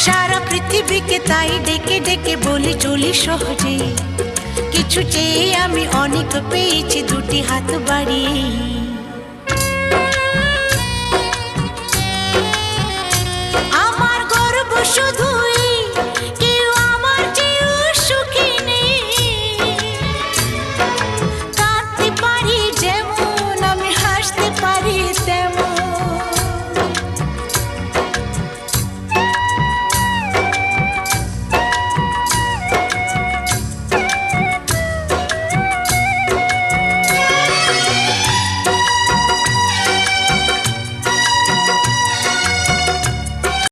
সারা পৃথিবীকে তাই ডেকে ডেকে বলি চলি সহজে, কিছু চেয়ে আমি অনেক পেয়েছি দুটি হাত বাড়িয়ে। আমার গর্ব শুধু